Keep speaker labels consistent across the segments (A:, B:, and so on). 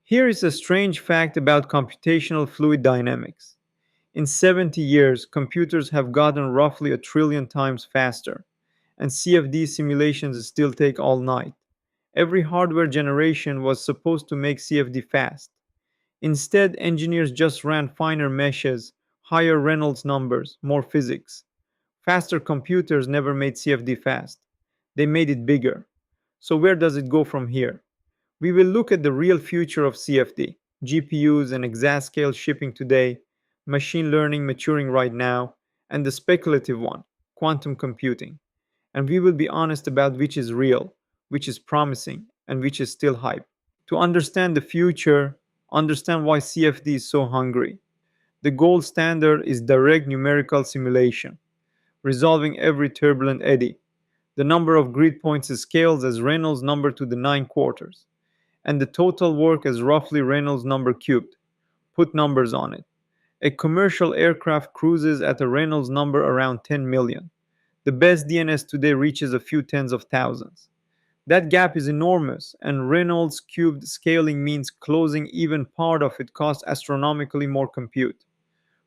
A: Here is a strange fact about computational fluid dynamics. In 70 years, computers have gotten roughly a trillion times faster, and CFD simulations still take all night. Every hardware generation was supposed to make CFD fast. Instead, engineers just ran finer meshes, higher Reynolds numbers, more physics. Faster computers never made CFD fast. They made it bigger. So where does it go from here? We will look at the real future of CFD, GPUs and exascale shipping today, machine learning maturing right now, and the speculative one, quantum computing. And we will be honest about which is real, which is promising, and which is still hype. To understand the future, understand why CFD is so hungry. The gold standard is direct numerical simulation, resolving every turbulent eddy. The number of grid points is scaled as Reynolds number to the 9 quarters, and the total work as roughly Reynolds number cubed. Put numbers on it. A commercial aircraft cruises at a Reynolds number around 10 million. The best DNS today reaches a few tens of thousands. That gap is enormous, and Reynolds cubed scaling means closing even part of it costs astronomically more compute.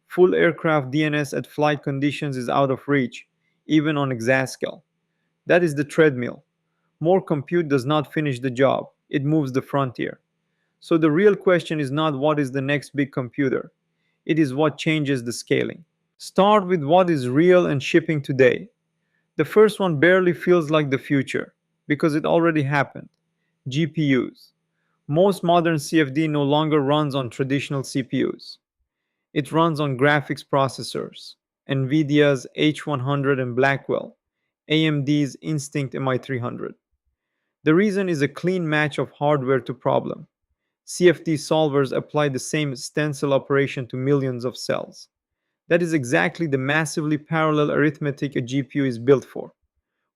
A: Full aircraft DNS at flight conditions is out of reach, even on Exascale. That is the treadmill. More compute does not finish the job, it moves the frontier. So the real question is not what is the next big computer, it is what changes the scaling. Start with what is real and shipping today. The first one barely feels like the future because it already happened. GPUs. Most modern CFD no longer runs on traditional CPUs. It runs on graphics processors, NVIDIA's H100 and Blackwell, AMD's Instinct MI300. The reason is a clean match of hardware to problem. CFD solvers apply the same stencil operation to millions of cells. That is exactly the massively parallel arithmetic a GPU is built for.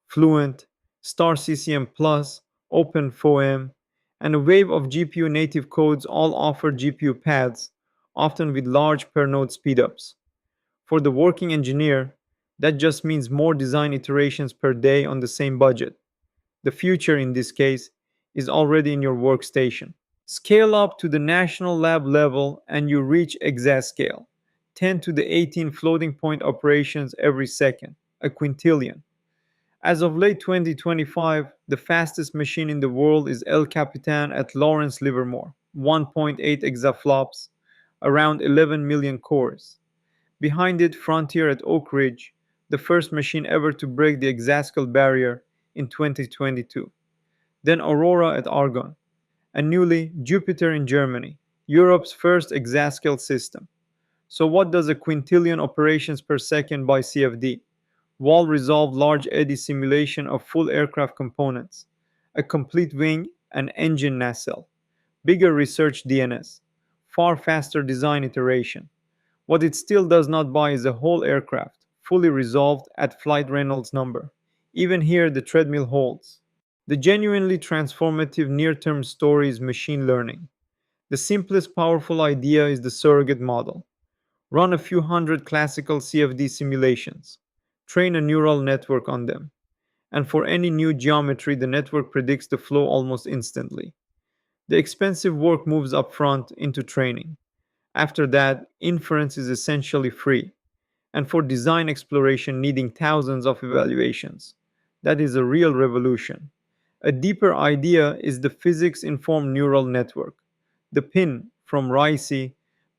A: Fluent, Star CCM Plus, OpenFOAM, and a wave of GPU native codes all offer GPU paths, often with large per node speedups. For the working engineer, that just means more design iterations per day on the same budget. The future, in this case, is already in your workstation. Scale up to the national lab level and you reach exascale, 10 to the 18 floating point operations every second, a quintillion. As of late 2025, the fastest machine in the world is El Capitan at Lawrence Livermore, 1.8 exaflops, around 11 million cores. Behind it, Frontier at Oak Ridge, the first machine ever to break the exascale barrier in 2022. Then Aurora at Argonne, and newly Jupiter in Germany, Europe's first exascale system. So what does a quintillion operations per second by CFD? Wall-resolved large eddy simulation of full aircraft components, a complete wing and engine nacelle, bigger research DNS, far faster design iteration. What it still does not buy is a whole aircraft, fully resolved at flight Reynolds number. Even here, the treadmill holds. The genuinely transformative near-term story is machine learning. The simplest powerful idea is the surrogate model. Run a few hundred classical CFD simulations. Train a neural network on them. And for any new geometry, the network predicts the flow almost instantly. The expensive work moves upfront into training. After that, inference is essentially free. And for design exploration needing thousands of evaluations, that is a real revolution. A deeper idea is the physics informed neural network, the PIN from Ricey,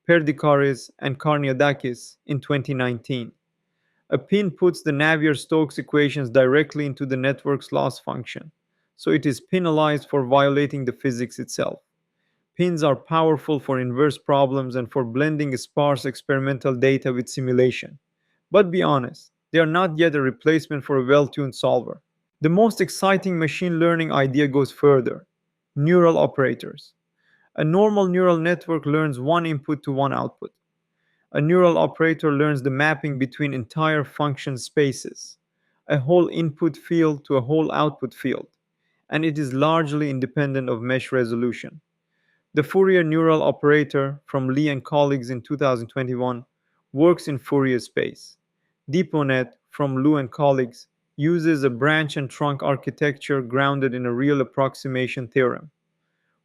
A: Perdicaris, and Karniadakis in 2019. A pin puts the Navier-Stokes equations directly into the network's loss function, so it is penalized for violating the physics itself. Pins are powerful for inverse problems and for blending sparse experimental data with simulation. But be honest, they are not yet a replacement for a well-tuned solver. The most exciting machine learning idea goes further. Neural operators. A normal neural network learns one input to one output. A neural operator learns the mapping between entire function spaces, a whole input field to a whole output field, and it is largely independent of mesh resolution. The Fourier neural operator from Lee and colleagues in 2021 works in Fourier space. DeepONet from Liu and colleagues uses a branch and trunk architecture grounded in a real approximation theorem.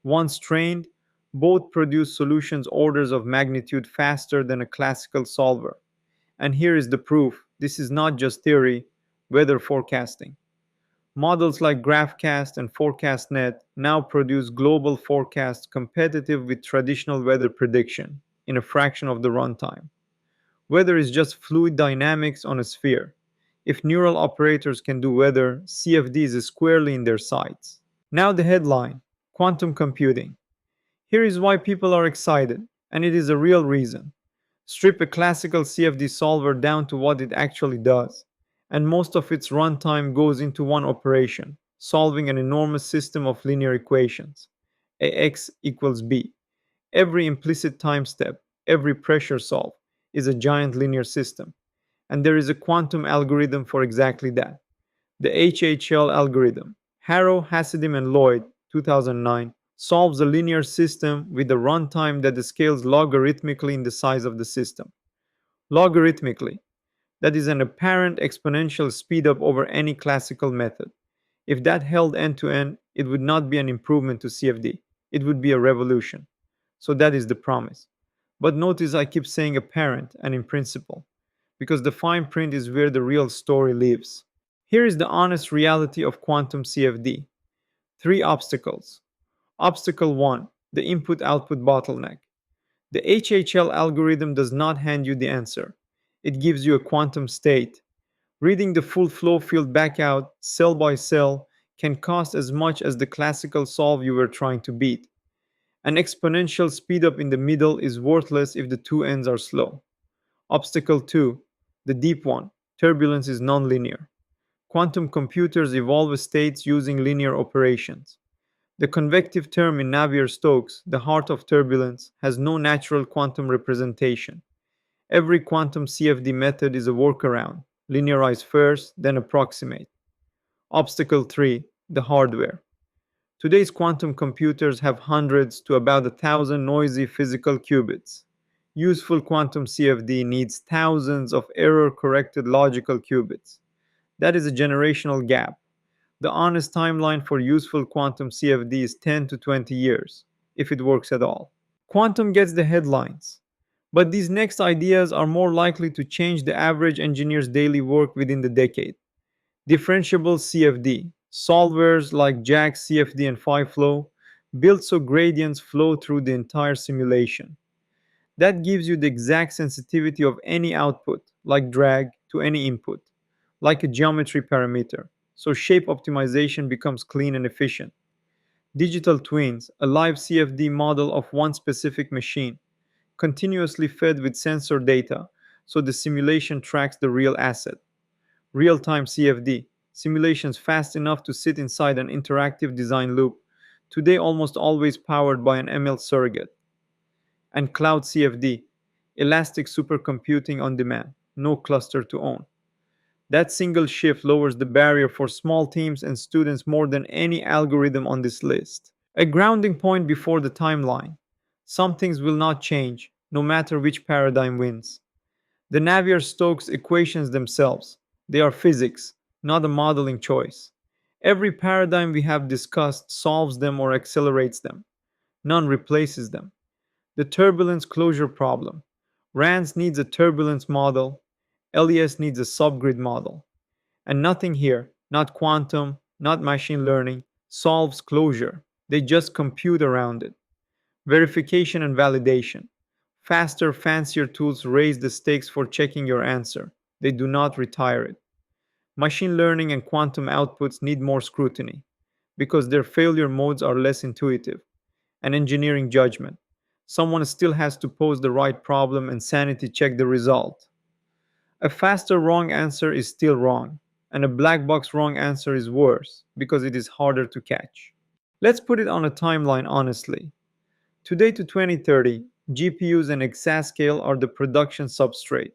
A: Once trained, Both produce solutions orders of magnitude faster than a classical solver. And here is the proof: this is not just theory, weather forecasting. Models like GraphCast and ForecastNet now produce global forecasts competitive with traditional weather prediction in a fraction of the runtime. Weather is just fluid dynamics on a sphere. If neural operators can do weather, CFD is squarely in their sights. Now the headline: Quantum Computing. Here is why people are excited, and it is a real reason. Strip a classical CFD solver down to what it actually does, and most of its runtime goes into one operation: solving an enormous system of linear equations. AX equals B. Every implicit time step, every pressure solve, is a giant linear system. And there is a quantum algorithm for exactly that: the HHL algorithm. Harrow, Hasidim, and Lloyd, 2009, solves a linear system with a runtime that scales logarithmically in the size of the system. Logarithmically, that is an apparent exponential speedup over any classical method. If that held end to end, it would not be an improvement to CFD, it would be a revolution. So that is the promise. But notice I keep saying apparent and in principle, because the fine print is where the real story lives. Here is the honest reality of quantum CFD. Three obstacles. Obstacle 1: the input output bottleneck. The HHL algorithm does not hand you the answer, it gives you a quantum state. Reading the full flow field back out, cell by cell, can cost as much as the classical solve you were trying to beat. An exponential speedup in the middle is worthless if the two ends are slow. Obstacle 2: the deep one. Turbulence is nonlinear. Quantum computers evolve states using linear operations. The convective term in Navier-Stokes, the heart of turbulence, has no natural quantum representation. Every quantum CFD method is a workaround: linearize first, then approximate. Obstacle 3: the hardware. Today's quantum computers have hundreds to about 1,000 noisy physical qubits. Useful quantum CFD needs thousands of error corrected logical qubits. That is a generational gap. The honest timeline for useful quantum CFD is 10 to 20 years, if it works at all. Quantum gets the headlines, but these next ideas are more likely to change the average engineer's daily work within the decade. Differentiable CFD, solvers like JAX CFD and PhiFlow, built so gradients flow through the entire simulation. That gives you the exact sensitivity of any output, like drag, to any input, like a geometry parameter. So shape optimization becomes clean and efficient. Digital twins, a live CFD model of one specific machine, continuously fed with sensor data, so the simulation tracks the real asset. Real time CFD, simulations fast enough to sit inside an interactive design loop, today almost always powered by an ML surrogate. And cloud CFD, elastic supercomputing on demand, no cluster to own. That single shift lowers the barrier for small teams and students more than any algorithm on this list. A grounding point before the timeline. Some things will not change, no matter which paradigm wins. The Navier-Stokes equations themselves, they are physics, not a modeling choice. Every paradigm we have discussed solves them or accelerates them. None replaces them. The turbulence closure problem. RANS needs a turbulence model, LES needs a subgrid model. And nothing here, not quantum, not machine learning, solves closure. They just compute around it. Verification and validation. Faster, fancier tools raise the stakes for checking your answer. They do not retire it. Machine learning and quantum outputs need more scrutiny because their failure modes are less intuitive. And engineering judgment. Someone still has to pose the right problem and sanity check the result. A faster wrong answer is still wrong, and a black box wrong answer is worse because it is harder to catch. Let's put it on a timeline honestly. Today to 2030, GPUs and Exascale are the production substrate.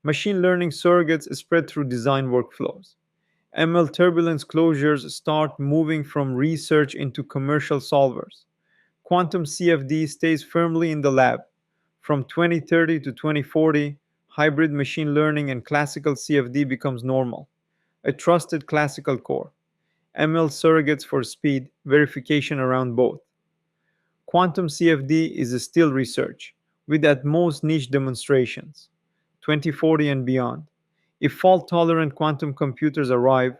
A: Machine learning surrogates spread through design workflows. ML turbulence closures start moving from research into commercial solvers. Quantum CFD stays firmly in the lab. From 2030 to 2040, hybrid machine learning and classical CFD becomes normal. A trusted classical core. ML surrogates for speed, verification around both. Quantum CFD is still research, with at most niche demonstrations, 2040 and beyond. If fault tolerant quantum computers arrive,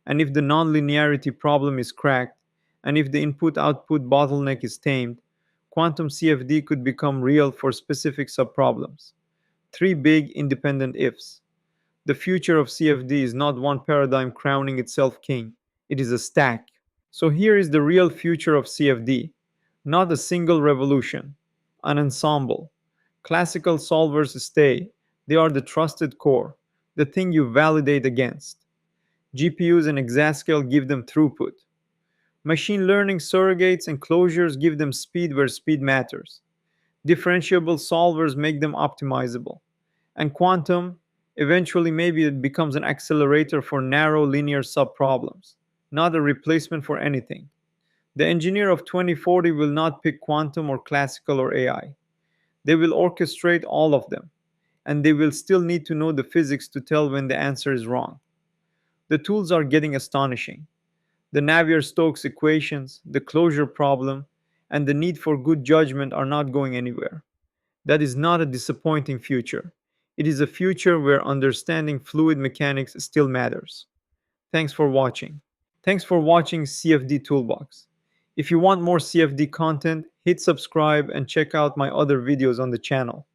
A: and if the nonlinearity problem is cracked, and if the input output bottleneck is tamed, quantum CFD could become real for specific subproblems. Three big independent ifs. The future of CFD is not one paradigm crowning itself king, it is a stack. So here is the real future of CFD, not a single revolution, an ensemble. Classical solvers stay, they are the trusted core, the thing you validate against. GPUs and Exascale give them throughput. Machine learning surrogates and closures give them speed where speed matters. Differentiable solvers make them optimizable. And quantum, eventually, maybe it becomes an accelerator for narrow linear subproblems, not a replacement for anything. The engineer of 2040 will not pick quantum or classical or AI. They will orchestrate all of them, and they will still need to know the physics to tell when the answer is wrong. The tools are getting astonishing. The Navier Stokes equations, the closure problem, and the need for good judgment are not going anywhere. That is not a disappointing future. It is a future where understanding fluid mechanics still matters. Thanks for watching. Thanks for watching CFD Toolbox. If you want more CFD content, hit subscribe and check out my other videos on the channel.